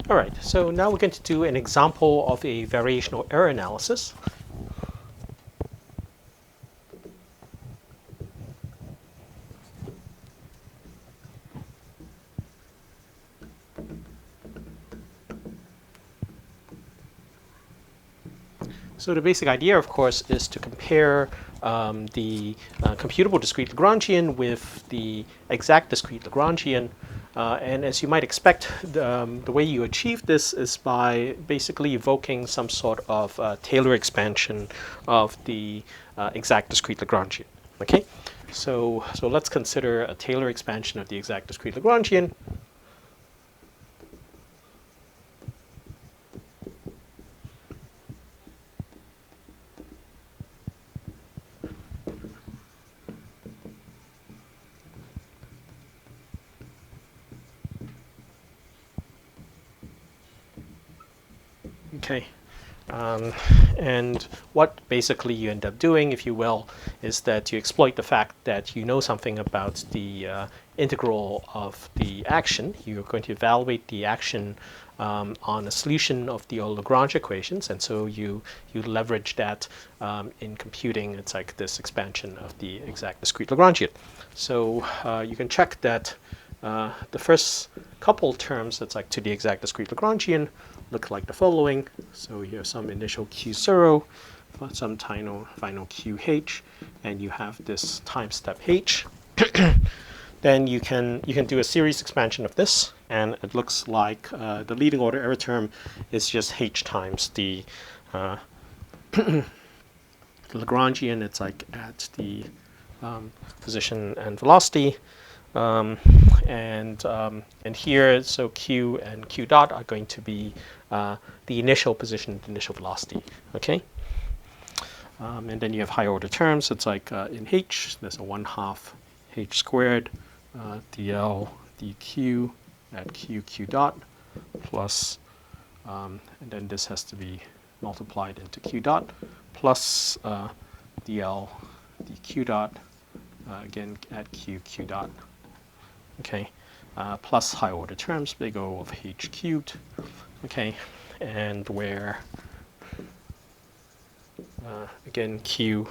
All right, so now we're going to do an example of a variational error analysis. So the basic idea, of course, is to compare the computable discrete Lagrangian with the exact discrete Lagrangian. And as you might expect, the way you achieve this is by basically evoking some sort of Taylor expansion of the exact discrete Lagrangian. Okay, so let's consider a Taylor expansion of the exact discrete Lagrangian. Okay, and what basically you end up doing, if you will, is that you exploit the fact that you know something about the integral of the action. You're going to evaluate the action on a solution of the Lagrange equations, and so you leverage that in computing. It's like this expansion of the exact discrete Lagrangian. So you can check that the first couple terms, that's like to the exact discrete Lagrangian, look like the following. So you have some initial Q0, some final QH, and you have this time step H. Then you can do a series expansion of this, and it looks like the leading order error term is just H times the Lagrangian. It's like at the position and velocity. And here, so Q and Q dot are going to be the initial position, the initial velocity. Okay, and then you have higher order terms. It's like in H, there's a 1/2 H squared dl dq at q dot plus, and then this has to be multiplied into Q dot plus dl dq dot again at q dot. Okay, plus high order terms, big O of H cubed. Okay, and where again Q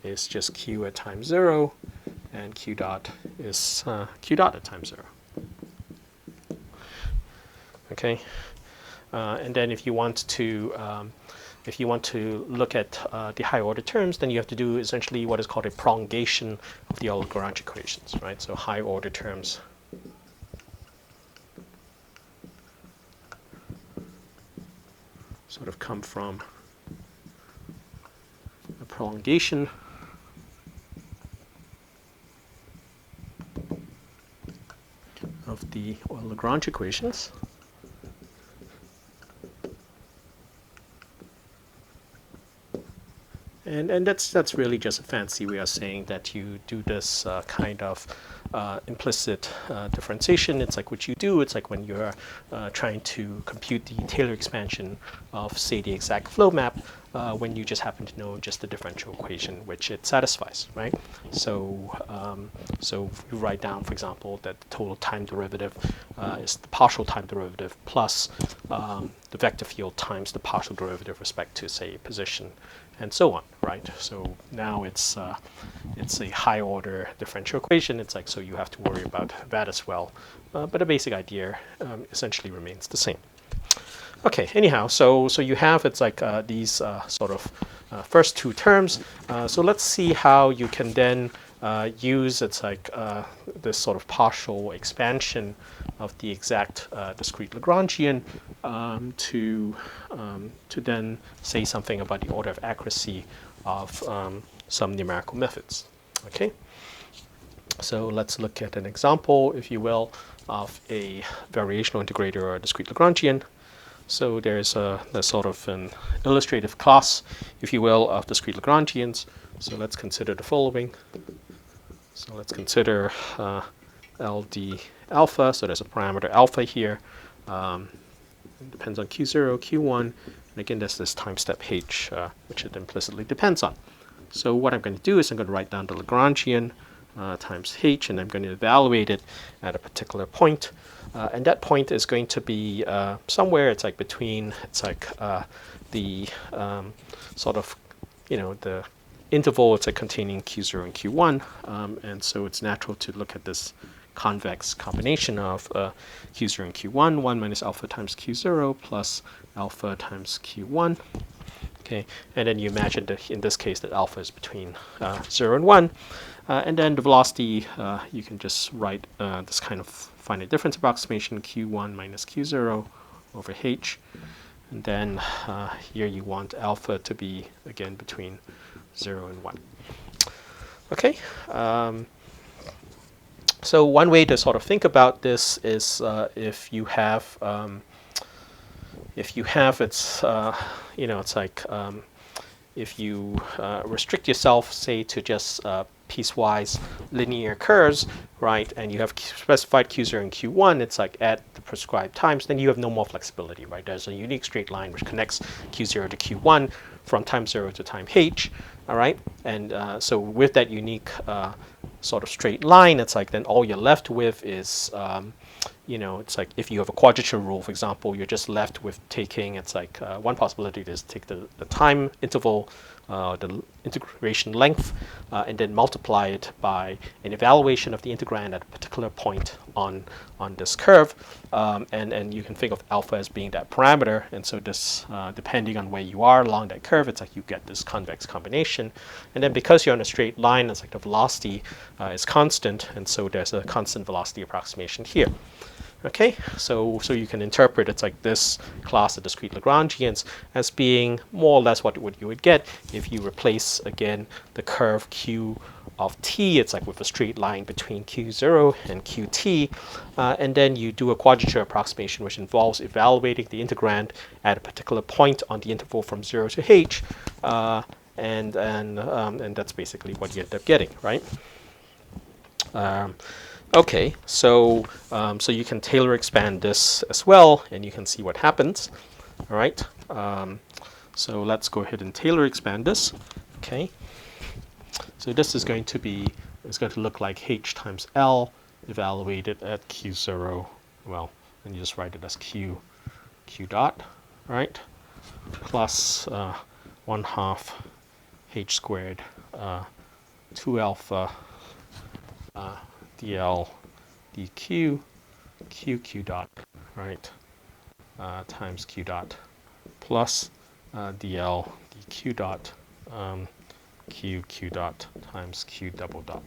is just Q at time 0, and Q dot is Q dot at time 0. Okay, and then if you want to look at the higher order terms, then you have to do essentially what is called a prolongation of the Lagrange equations, right? So higher order terms sort of come from a prolongation of the Lagrange equations. And that's really just a fancy way of saying that you do this kind of implicit differentiation. It's like what you do. It's like when you're trying to compute the Taylor expansion of, say, the exact flow map, when you just happen to know just the differential equation which it satisfies, right? So so you write down, for example, that the total time derivative is the partial time derivative plus the vector field times the partial derivative with respect to, say, position, and so on, right? So now it's a high order differential equation. It's like, so you have to worry about that as well, but the basic idea essentially remains the same. Okay, anyhow, so you have, it's like these sort of first two terms. So let's see how you can then use, it's like this sort of partial expansion of the exact discrete Lagrangian to then say something about the order of accuracy of some numerical methods. Okay, so let's look at an example, if you will, of a variational integrator or a discrete Lagrangian. So there's a sort of an illustrative class, if you will, of discrete Lagrangians. So let's consider the following. So let's consider LD alpha. So there's a parameter alpha here. It depends on Q0, Q1, and again there's this time step H, which it implicitly depends on. So what I'm going to do is I'm going to write down the Lagrangian times H, and I'm going to evaluate it at a particular point. And that point is going to be somewhere, it's like between, it's like the sort of, the interval, it's like containing Q0 and Q1. And so it's natural to look at this convex combination of Q0 and Q1, 1 minus alpha times Q0 plus alpha times Q1. Okay, and then you imagine that in this case that alpha is between 0 and 1. And then the velocity, you can just write this kind of finite difference approximation, Q1 minus Q0 over h. And then here you want alpha to be, again, between 0 and 1. Okay. So one way to sort of think about this is if you have it's it's like if you restrict yourself, say, to just piecewise linear curves, right, and you have specified Q0 and Q1, it's like at the prescribed times, then you have no more flexibility, right? There's a unique straight line which connects Q0 to Q1 from time 0 to time h, all right? And so with that unique sort of straight line, it's like then all you're left with is it's like if you have a quadrature rule, for example, you're just left with taking, it's like one possibility is take the time interval, the integration length, and then multiply it by an evaluation of the integrand at a particular point on this curve. And you can think of alpha as being that parameter. And so this, depending on where you are along that curve, it's like you get this convex combination. And then because you're on a straight line, it's like the velocity is constant. And so there's a constant velocity approximation here. Okay, so you can interpret it's like this class of discrete Lagrangians as being more or less what you would get if you replace, again, the curve Q of t, it's like with a straight line between Q0 and Qt, and then you do a quadrature approximation which involves evaluating the integrand at a particular point on the interval from 0 to h, and that's basically what you end up getting, right? Okay, so you can Taylor expand this as well, and you can see what happens. All right. So let's go ahead and Taylor expand this. Okay. So this is going to be, it's going to look like h times L evaluated at Q0. Well, and you just write it as Q dot, right? Plus 1/2 h squared 2 alpha dl dq q dot, right, times q dot plus dl dq dot q dot times q double dot.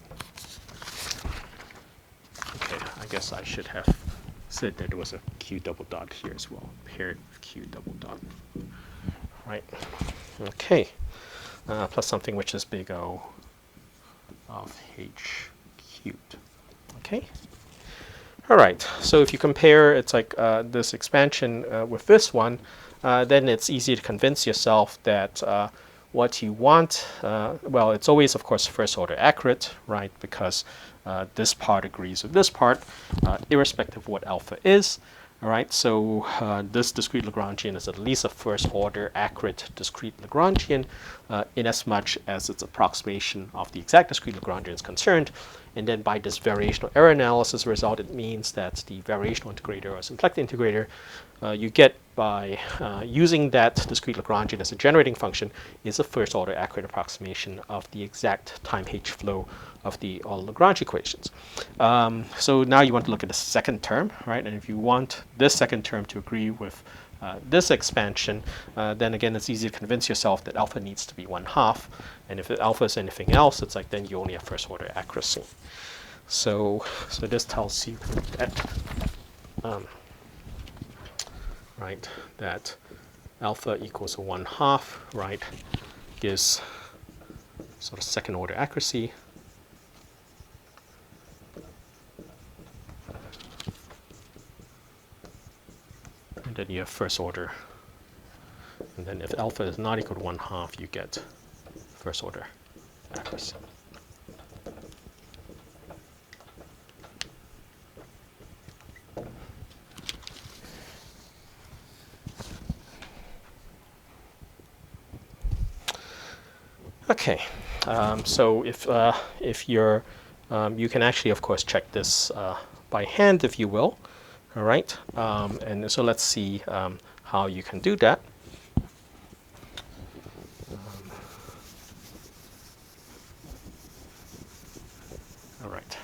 Okay, I guess I should have said that there was a q double dot here as well, paired with q double dot, right? Okay, plus something which is big O of h cubed. Okay. All right. So if you compare, it's like this expansion with this one, then it's easy to convince yourself that what you want, well, it's always, of course, first order accurate, right? Because this part agrees with this part, irrespective of what alpha is. All right. So this discrete Lagrangian is at least a first order accurate discrete Lagrangian, in as much as its approximation of the exact discrete Lagrangian is concerned. And then by this variational error analysis result, it means that the variational integrator or symplectic integrator you get by using that discrete Lagrangian as a generating function is a first order accurate approximation of the exact time h flow of the all Lagrange equations. So now you want to look at the second term, right? And if you want this second term to agree with this expansion, then again, it's easy to convince yourself that alpha needs to be 1/2. And if alpha is anything else, it's like then you only have first order accuracy. So this tells you that, right, that alpha equals 1/2, right, gives sort of second order accuracy. And then you have first order. And then if alpha is not equal to 1/2, you get first order accuracy. Okay, so if you're, you can actually, of course, check this by hand, if you will. All right, and so let's see how you can do that. All right.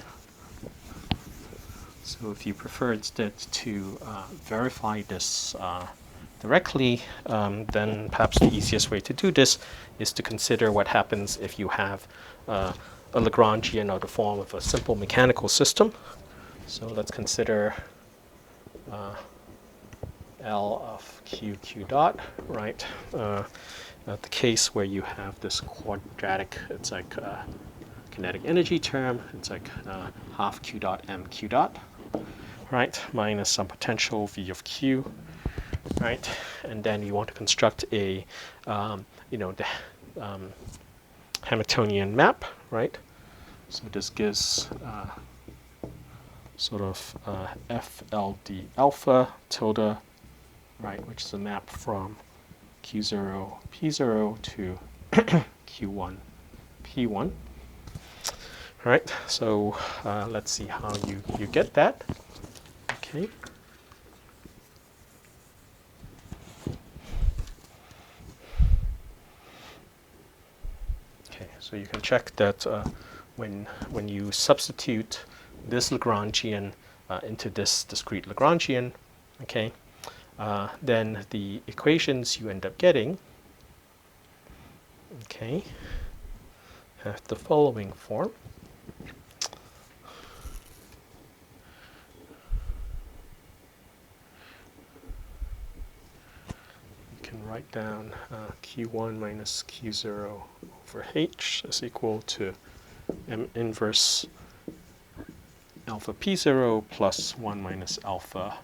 So if you prefer instead to verify this directly, then perhaps the easiest way to do this is to consider what happens if you have a Lagrangian of the form of a simple mechanical system. So let's consider L of q dot, right? The case where you have this quadratic, it's like kinetic energy term, it's like half q dot m q dot, right, minus some potential v of q, right, and then you want to construct a, the Hamiltonian map, right? So this gives sort of FLD alpha tilde, right, which is a map from Q0 P0 to Q1 P1. All right, so let's see how you get that. Okay. Okay, so you can check that when you substitute this Lagrangian into this discrete Lagrangian, okay, then the equations you end up getting, okay, have the following form. You can write down Q1 minus Q0 over H is equal to M inverse alpha P0 plus 1 minus alpha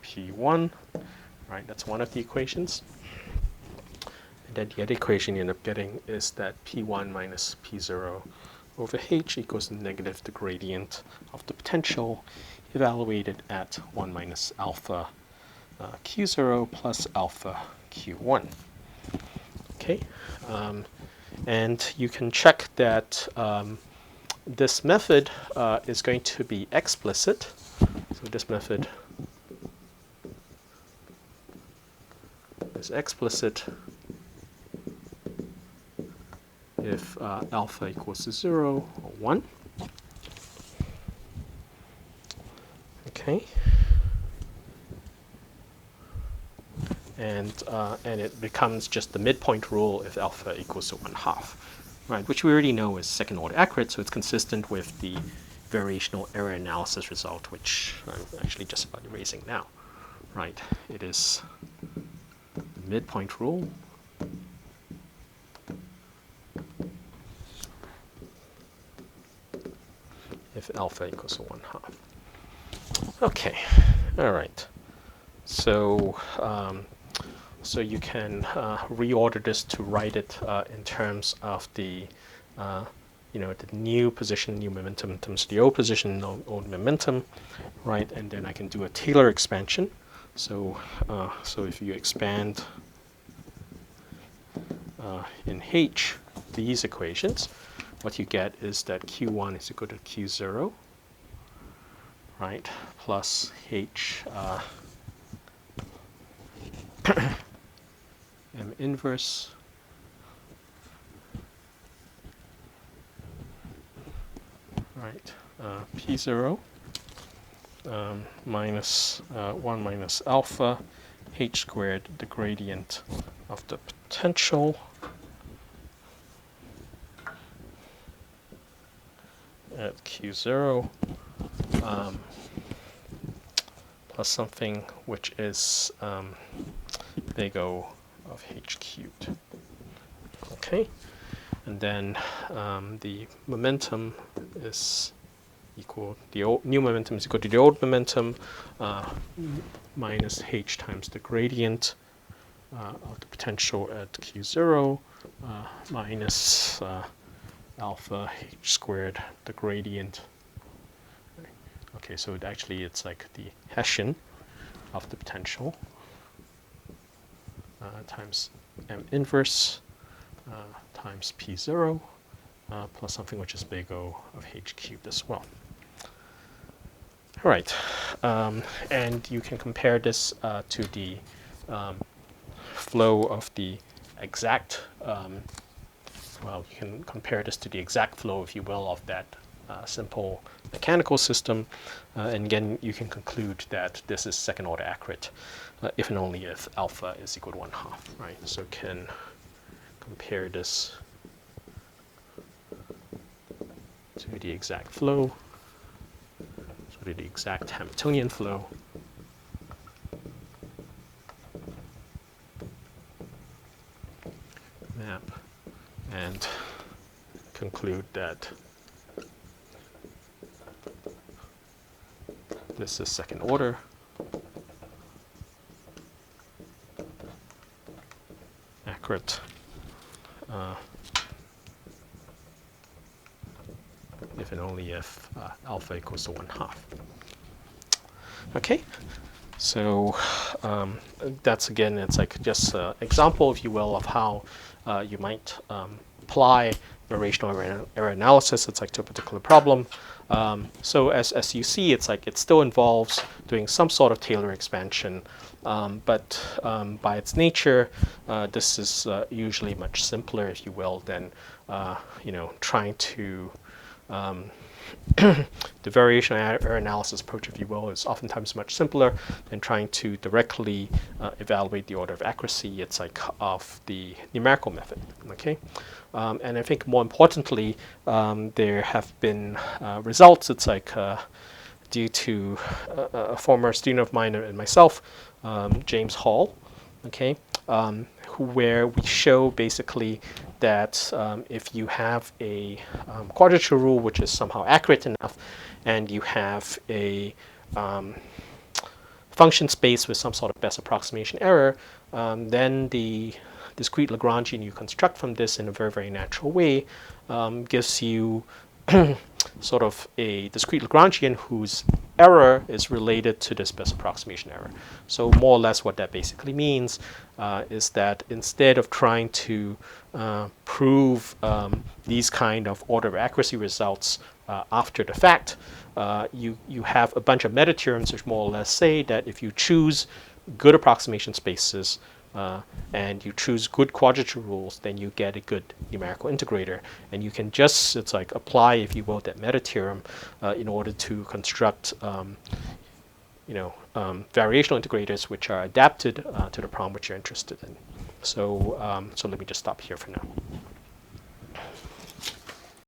P1. Right, that's one of the equations. And then the other equation you end up getting is that P1 minus P0 over H equals negative the gradient of the potential evaluated at 1 minus alpha Q0 plus alpha Q1. Okay, and you can check that this method is going to be explicit. So this method is explicit if alpha equals to 0 or 1. Okay. And it becomes just the midpoint rule if alpha equals to 1/2, right? Which we already know is second order accurate, so it's consistent with the variational error analysis result, which I'm actually just about erasing now, right? It is the midpoint rule. If alpha equals to 1/2. Okay, all right. So so you can reorder this to write it in terms of the the new position, new momentum in terms of the old position, old momentum, right? And then I can do a Taylor expansion. So so if you expand in H these equations, what you get is that Q1 is equal to Q0, right, plus H M inverse right P0 minus 1 minus alpha H squared, the gradient of the potential at Q0 plus something which is big O of H cubed. Okay, and then the momentum is equal, the new momentum is equal to the old momentum minus H times the gradient of the potential at Q0 minus alpha H squared, the gradient. Okay, so it's like the Hessian of the potential times M inverse times P0 plus something which is big O of H cubed as well. All right, and you can compare this to the flow of the exact, well, you can compare this to the exact flow, if you will, of that simple mechanical system. And again, you can conclude that this is second order accurate if and only if alpha is equal to 1/2, right? So can compare this to the exact flow, so to the exact Hamiltonian flow. Map, and conclude that this is second order. Accurate. If and only if alpha equals to 1/2. Okay, so that's again, it's like just an example, if you will, of how you might apply variational error analysis. It's like to a particular problem. So as you see, it's like it still involves doing some sort of Taylor expansion, but by its nature, this is usually much simpler, if you will, than trying to the variational error analysis approach, if you will, is oftentimes much simpler than trying to directly evaluate the order of accuracy. It's like of the numerical method. Okay, and I think more importantly, there have been results. It's like due to a former student of mine and myself, James Hall. Okay, where we show basically that if you have a quadrature rule which is somehow accurate enough, and you have a function space with some sort of best approximation error, then the discrete Lagrangian you construct from this in a very, very natural way gives you sort of a discrete Lagrangian whose error is related to this best approximation error. So more or less what that basically means is that instead of trying to prove these kind of order of accuracy results after the fact, you have a bunch of meta theorems which more or less say that if you choose good approximation spaces and you choose good quadrature rules, then you get a good numerical integrator. And you can just, it's like apply, if you will, that meta theorem in order to construct variational integrators which are adapted to the problem which you're interested in. So let me just stop here for now.